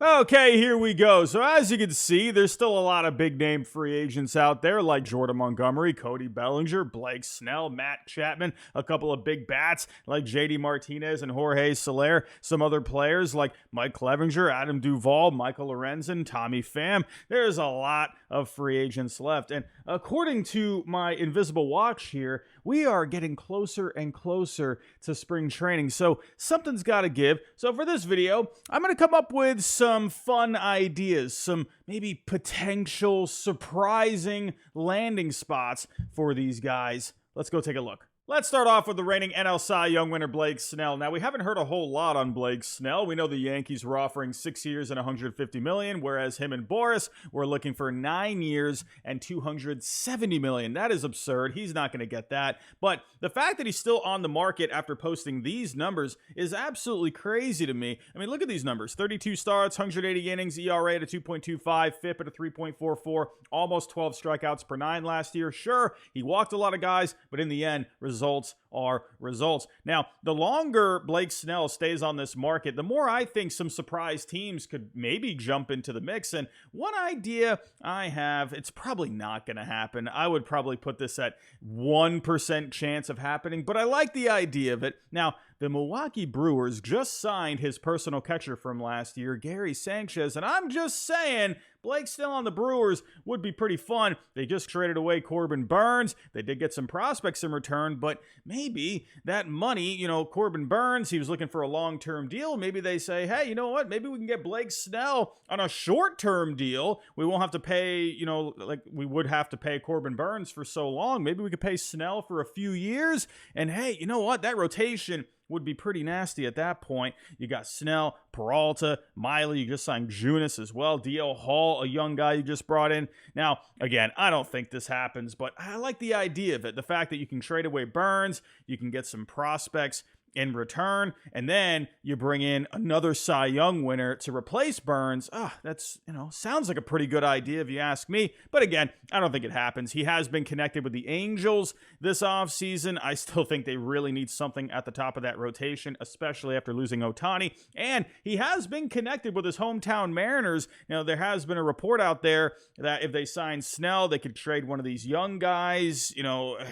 Okay, here we go. So as you can see, there's still a lot of big-name free agents out there like Jordan Montgomery, Cody Bellinger, Blake Snell, Matt Chapman, a couple of big bats like J.D Martinez and Jorge Soler, some other players like Mike Clevenger, Adam Duvall, Michael Lorenzen, Tommy Pham. There's a lot of free agents left. And according to my invisible watch here, we are getting closer and closer to spring training. So something's got to give. So for this video, I'm going to come up with some fun ideas, some maybe potential surprising landing spots for these guys. Let's go take a look. Let's start off with the reigning NL Cy Young winner, Blake Snell. Now, we haven't heard a whole lot on Blake Snell. We know the Yankees were offering 6 years and $150 million, whereas him and Boris were looking for 9 years and $270 million. That is absurd. He's not going to get that. But the fact that he's still on the market after posting these numbers is absolutely crazy to me. I mean, look at these numbers. 32 starts, 180 innings, ERA at a 2.25, FIP at a 3.44, almost 12 strikeouts per 9 last year. Sure, he walked a lot of guys, but in the end, results are results. Now, the longer Blake Snell stays on this market, the more I think some surprise teams could maybe jump into the mix. And one idea I have, it's probably not going to happen. I would probably put this at 1% chance of happening, but I like the idea of it. Now, the Milwaukee Brewers just signed his personal catcher from last year, Gary Sanchez, and I'm just saying, Blake Snell on the Brewers would be pretty fun. They just traded away Corbin Burnes. They did get some prospects in return, but maybe that money, Corbin Burnes, he was looking for a long-term deal. Maybe they say, hey, you know what? Maybe we can get Blake Snell on a short-term deal. We won't have to pay, like we would have to pay Corbin Burnes for so long. Maybe we could pay Snell for a few years. And hey, you know what? That rotation would be pretty nasty at that point. You got Snell, Peralta, Miley, you just signed Junis as well, DL Hall, a young guy you just brought in. Now, again, I don't think this happens, but I like the idea of it. The fact that you can trade away Burnes, you can get some prospects in return, and then you bring in another Cy Young winner to replace Burnes. That's, sounds like a pretty good idea if you ask me. But again, I don't think it happens. He has been connected with the Angels this offseason. I still think they really need something at the top of that rotation, especially after losing Ohtani. And he has been connected with his hometown Mariners. There has been a report out there that if they sign Snell, they could trade one of these young guys,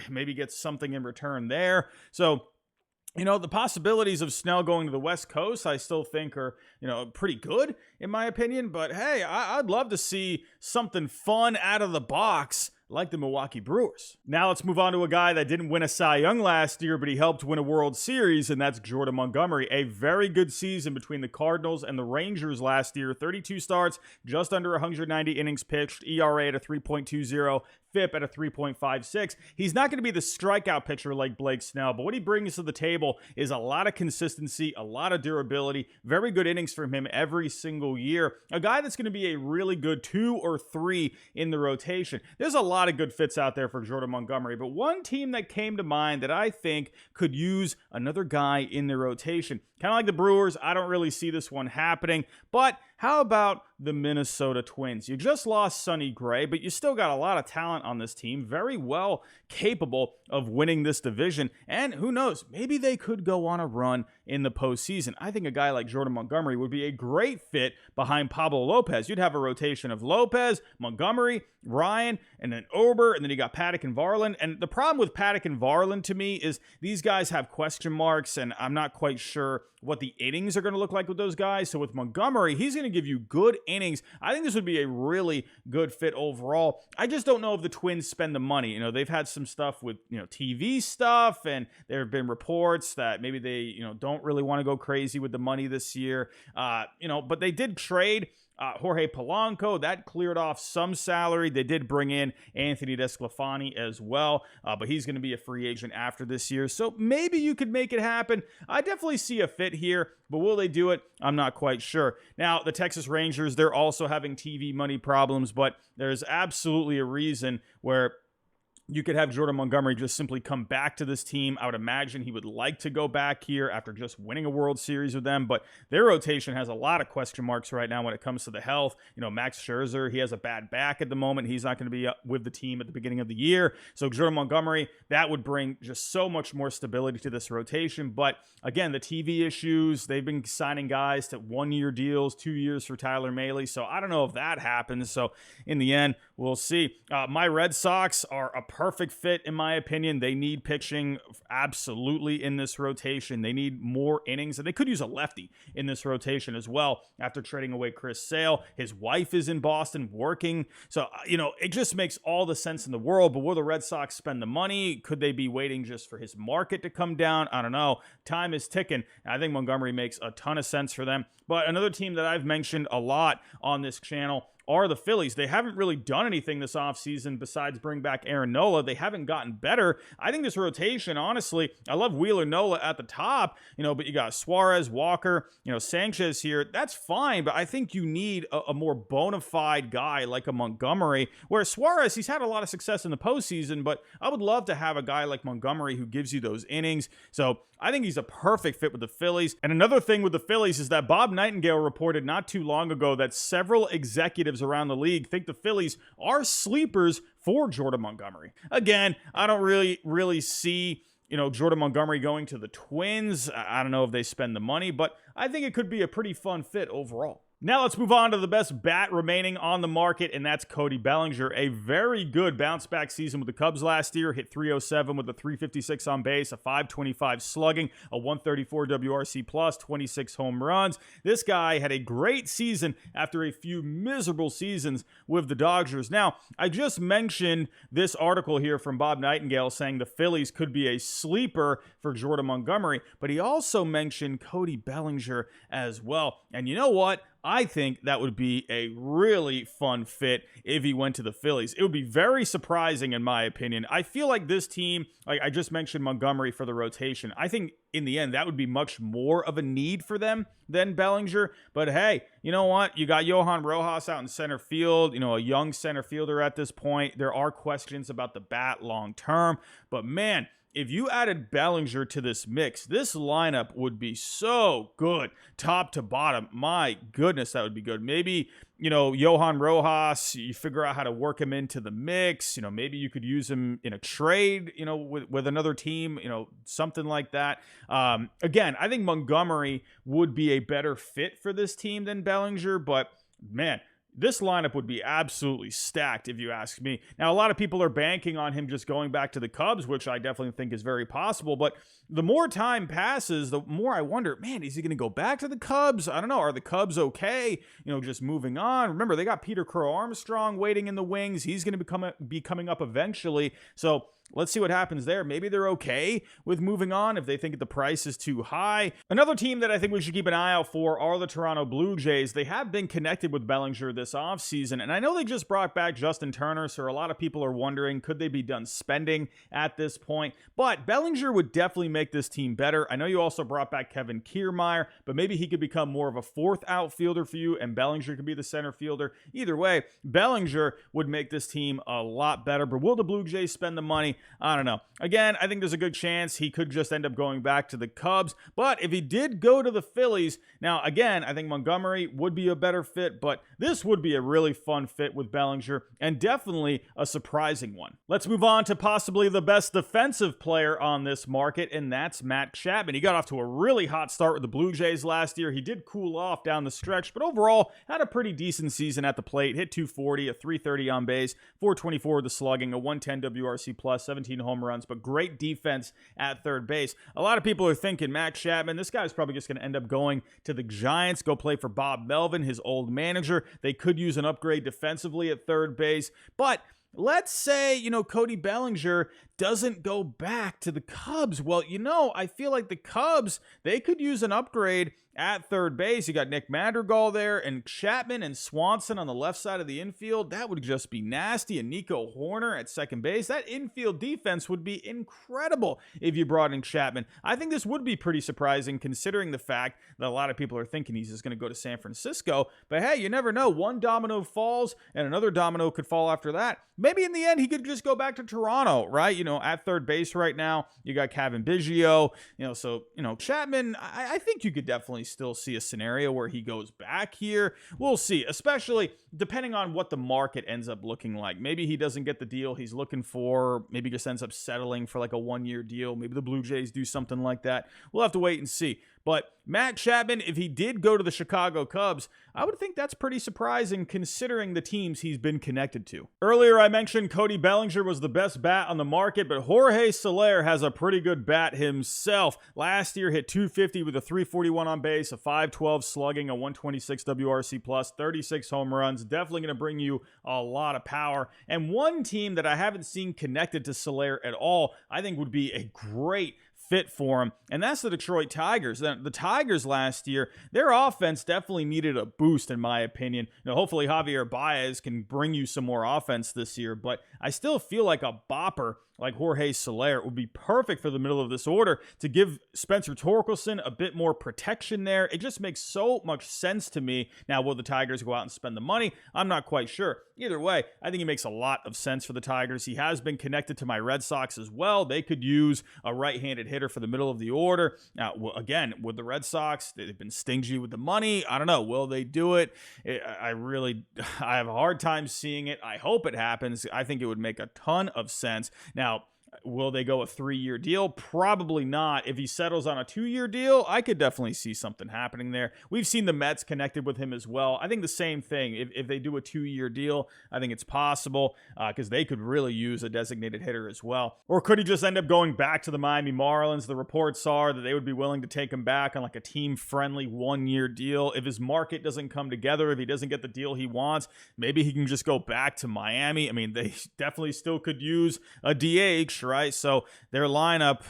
maybe get something in return there. So, the possibilities of Snell going to the West Coast, I still think are, pretty good in my opinion. But hey, I'd love to see something fun out of the box like the Milwaukee Brewers. Now let's move on to a guy that didn't win a Cy Young last year, but he helped win a World Series, and that's Jordan Montgomery. A very good season between the Cardinals and the Rangers last year. 32 starts, just under 190 innings pitched, ERA at a 3.20, FIP at a 3.56. He's not going to be the strikeout pitcher like Blake Snell, but what he brings to the table is a lot of consistency, a lot of durability, very good innings from him every single year. A guy that's going to be a really good 2 or 3 in the rotation. There's a lot of good fits out there for Jordan Montgomery, but one team that came to mind that I think could use another guy in the rotation, kind of like the Brewers, I don't really see this one happening, but how about the Minnesota Twins? You just lost Sonny Gray, but you still got a lot of talent on this team, very well capable of winning this division, and who knows, maybe they could go on a run in the postseason. I think a guy like Jordan Montgomery would be a great fit behind Pablo Lopez. You'd have a rotation of Lopez, Montgomery, Ryan, and then Ober, and then you got Paddock and Varland. And the problem with Paddock and Varland to me is these guys have question marks, and I'm not quite sure what the innings are going to look like with those guys. So with Montgomery, he's going to give you good innings. I think this would be a really good fit overall. I just don't know if the Twins spend the money. They've had some stuff with, TV stuff, and there have been reports that maybe they, don't really want to go crazy with the money this year. But they did trade Jorge Polanco. That cleared off some salary. They did bring in Anthony Desclafani as well, but he's going to be a free agent after this year. So maybe you could make it happen. I definitely see a fit here, but will they do it? I'm not quite sure. Now, the Texas Rangers, they're also having TV money problems, but there's absolutely a reason where You could have Jordan Montgomery just simply come back to this team. I would imagine he would like to go back here after just winning a World Series with them, but their rotation has a lot of question marks right now when it comes to the health. Max Scherzer, he has a bad back at the moment. He's not going to be with the team at the beginning of the year. So Jordan Montgomery, that would bring just so much more stability to this rotation. But again, the TV issues, they've been signing guys to 1-year deals, 2 years for Tyler Mahle. So I don't know if that happens. So in the end, we'll see. My Red Sox are a perfect fit, in my opinion. They need pitching absolutely in this rotation. They need more innings, and they could use a lefty in this rotation as well after trading away Chris Sale. His wife is in Boston working. So, it just makes all the sense in the world. But will the Red Sox spend the money? Could they be waiting just for his market to come down? I don't know. Time is ticking. I think Montgomery makes a ton of sense for them. But another team that I've mentioned a lot on this channel are the Phillies. They haven't really done anything this offseason besides bring back Aaron Nola. They haven't gotten better. I think this rotation, honestly, I love Wheeler Nola at the top, but you got Suarez, Walker, Sanchez here. That's fine, but I think you need a more bona fide guy like a Montgomery, where Suarez, he's had a lot of success in the postseason, but I would love to have a guy like Montgomery who gives you those innings. So I think he's a perfect fit with the Phillies. And another thing with the Phillies is that Bob Nightingale reported not too long ago that several executives around the league think the Phillies are sleepers for Jordan Montgomery. Again, I don't really see Jordan Montgomery going to the Twins. I don't know if they spend the money, but I think it could be a pretty fun fit overall. Now let's move on to the best bat remaining on the market, and that's Cody Bellinger. A very good bounce-back season with the Cubs last year. Hit .307 with a .356 on base, a .525 slugging, a .134 WRC+, 26 home runs. This guy had a great season after a few miserable seasons with the Dodgers. Now, I just mentioned this article here from Bob Nightingale saying the Phillies could be a sleeper for Jordan Montgomery, but he also mentioned Cody Bellinger as well. And you know what? I think that would be a really fun fit if he went to the Phillies. It would be very surprising, in my opinion. I feel like this team, like I just mentioned Montgomery for the rotation, I think in the end that would be much more of a need for them than Bellinger. But hey, you know what? You got Johan Rojas out in center field, a young center fielder at this point. There are questions about the bat long term, but man, if you added Bellinger to this mix, this lineup would be so good, top to bottom. My goodness, that would be good. Maybe, Johan Rojas, you figure out how to work him into the mix. Maybe you could use him in a trade, with another team, something like that. Again, I think Montgomery would be a better fit for this team than Bellinger, but man, this lineup would be absolutely stacked if you ask me. Now, a lot of people are banking on him just going back to the Cubs, which I definitely think is very possible. But the more time passes, the more I wonder, man, is he going to go back to the Cubs? I don't know. Are the Cubs okay? Just moving on. Remember, they got Peter Crow Armstrong waiting in the wings. He's going to be coming up eventually. So let's see what happens there. Maybe they're okay with moving on if they think the price is too high. Another team that I think we should keep an eye out for are the Toronto Blue Jays. They have been connected with Bellinger this offseason, and I know they just brought back Justin Turner, so a lot of people are wondering, could they be done spending at this point? But Bellinger would definitely make this team better. I know you also brought back Kevin Kiermaier, but maybe he could become more of a fourth outfielder for you, and Bellinger could be the center fielder. Either way, Bellinger would make this team a lot better, but will the Blue Jays spend the money? I don't know. Again, I think there's a good chance he could just end up going back to the Cubs. But if he did go to the Phillies, now again, I think Montgomery would be a better fit, but this would be a really fun fit with Bellinger and definitely a surprising one. Let's move on to possibly the best defensive player on this market, and that's Matt Chapman. He got off to a really hot start with the Blue Jays last year. He did cool off down the stretch, but overall had a pretty decent season at the plate. Hit .240, a .330 on base, .424 with the slugging, a .110 WRC+, 17 home runs, but great defense at third base. A lot of people are thinking Matt Chapman, this guy's probably just going to end up going to the Giants, go play for Bob Melvin, his old manager. They could use an upgrade defensively at third base, but let's say, Cody Bellinger doesn't go back to the Cubs? Well, I feel like the Cubs, they could use an upgrade at third base. You got Nick Madrigal there, and Chapman and Swanson on the left side of the infield. That would just be nasty. And Nico Horner at second base. That infield defense would be incredible if you brought in Chapman. I think this would be pretty surprising considering the fact that a lot of people are thinking he's just going to go to San Francisco. But hey, you never know. One domino falls and another domino could fall after that. Maybe in the end, he could just go back to Toronto, right? At third base right now, you got Kevin Biggio, so Chapman, I think you could definitely still see a scenario where he goes back here. We'll see, especially depending on what the market ends up looking like. Maybe he doesn't get the deal he's looking for. Maybe just ends up settling for like a 1-year deal. Maybe the Blue Jays do something like that. We'll have to wait and see. But Matt Chapman, if he did go to the Chicago Cubs, I would think that's pretty surprising considering the teams he's been connected to. Earlier, I mentioned Cody Bellinger was the best bat on the market, but Jorge Soler has a pretty good bat himself. Last year, hit .250 with a .341 on base, a .512 slugging, a .126 WRC+, 36 home runs. Definitely going to bring you a lot of power. And one team that I haven't seen connected to Soler at all, I think would be a great fit for him, and that's the Detroit Tigers. The Tigers last year, their offense definitely needed a boost, in my opinion. Hopefully Javier Baez can bring you some more offense this year, but I still feel like a bopper like Jorge Soler would be perfect for the middle of this order to give Spencer Torkelson a bit more protection there. It just makes so much sense to me. Now, will the Tigers go out and spend the money? I'm not quite sure. Either way, I think it makes a lot of sense for the Tigers. He has been connected to my Red Sox as well. They could use a right-handed hitter for the middle of the order. Now, again, with the Red Sox, they've been stingy with the money. I don't know. Will they do it? I have a hard time seeing it. I hope it happens. I think it would make a ton of sense. Now, will they go a 3-year deal? Probably not. If he settles on a 2-year deal, I could definitely see something happening there. We've seen the Mets connected with him as well. I think the same thing. If they do a 2-year deal, I think it's possible because they could really use a designated hitter as well. Or could he just end up going back to the Miami Marlins? The reports are that they would be willing to take him back on like a team-friendly 1-year deal. If his market doesn't come together, if he doesn't get the deal he wants, maybe he can just go back to Miami. I mean, they definitely still could use a DH, right? So their lineup,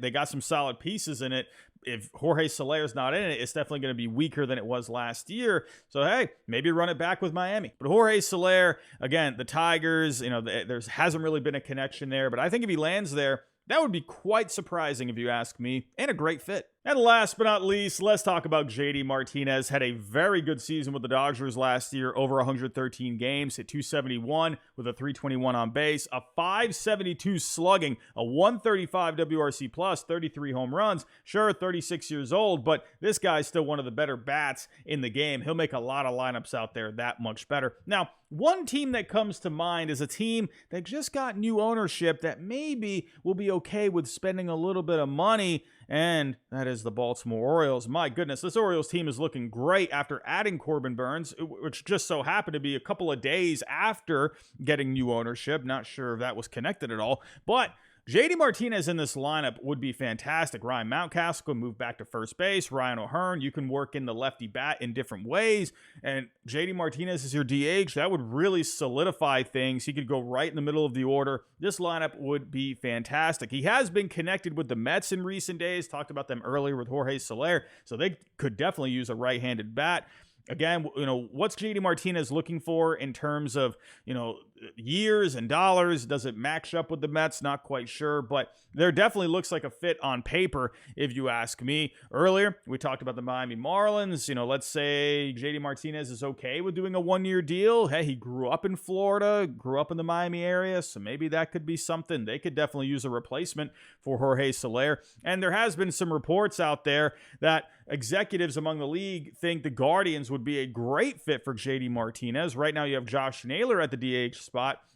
they got some solid pieces in it. If Jorge Soler's not in it, it's definitely going to be weaker than it was last year. So, hey, maybe run it back with Miami. But Jorge Soler, again, the Tigers, there hasn't really been a connection there. But I think if he lands there, that would be quite surprising if you ask me, and a great fit. And last but not least, let's talk about J.D. Martinez. Had a very good season with the Dodgers last year, over 113 games, hit .271 with a .321 on base, a .572 slugging, a .135 WRC+, 33 home runs. Sure, 36 years old, but this guy's still one of the better bats in the game. He'll make a lot of lineups out there that much better. Now, one team that comes to mind is a team that just got new ownership that maybe will be okay with spending a little bit of money, and that is the Baltimore Orioles. My goodness, this Orioles team is looking great after adding Corbin Burnes, which just so happened to be a couple of days after getting new ownership. Not sure if that was connected at all, but J.D. Martinez in this lineup would be fantastic. Ryan Mountcastle can move back to first base. Ryan O'Hearn, you can work in the lefty bat in different ways. And J.D. Martinez is your DH. That would really solidify things. He could go right in the middle of the order. This lineup would be fantastic. He has been connected with the Mets in recent days. Talked about them earlier with Jorge Soler. So they could definitely use a right-handed bat. Again, what's J.D. Martinez looking for in terms of, years and dollars? Does it match up with the Mets? Not quite sure, but there definitely looks like a fit on paper, if you ask me. Earlier, we talked about the Miami Marlins. Let's say J.D. Martinez is okay with doing a 1-year deal. Hey, he grew up in Florida, grew up in the Miami area, so maybe that could be something. They could definitely use a replacement for Jorge Soler. And there has been some reports out there that executives among the league think the Guardians would be a great fit for J.D. Martinez. Right now, you have Josh Naylor at the DH spot.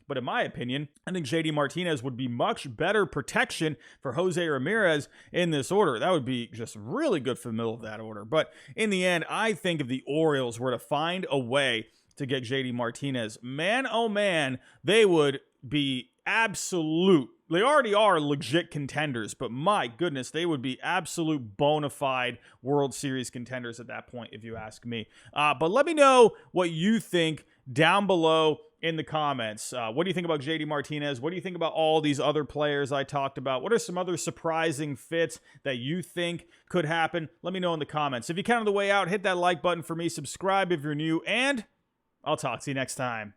But in my opinion, I think J.D. Martinez would be much better protection for Jose Ramirez in this order. That would be just really good for the middle of that order. But in the end, I think if the Orioles were to find a way to get J.D. Martinez, man, oh man, they would be absolute. They already are legit contenders, but my goodness, they would be absolute bona fide World Series contenders at that point, if you ask me. But let me know what you think down below in the comments. What do you think about J.D Martinez? What do you think about all these other players I talked about? What are some other surprising fits that you think could happen? Let me know in the comments. If you can on the way out, hit that like button for me, subscribe if you're new, and I'll talk to you next time.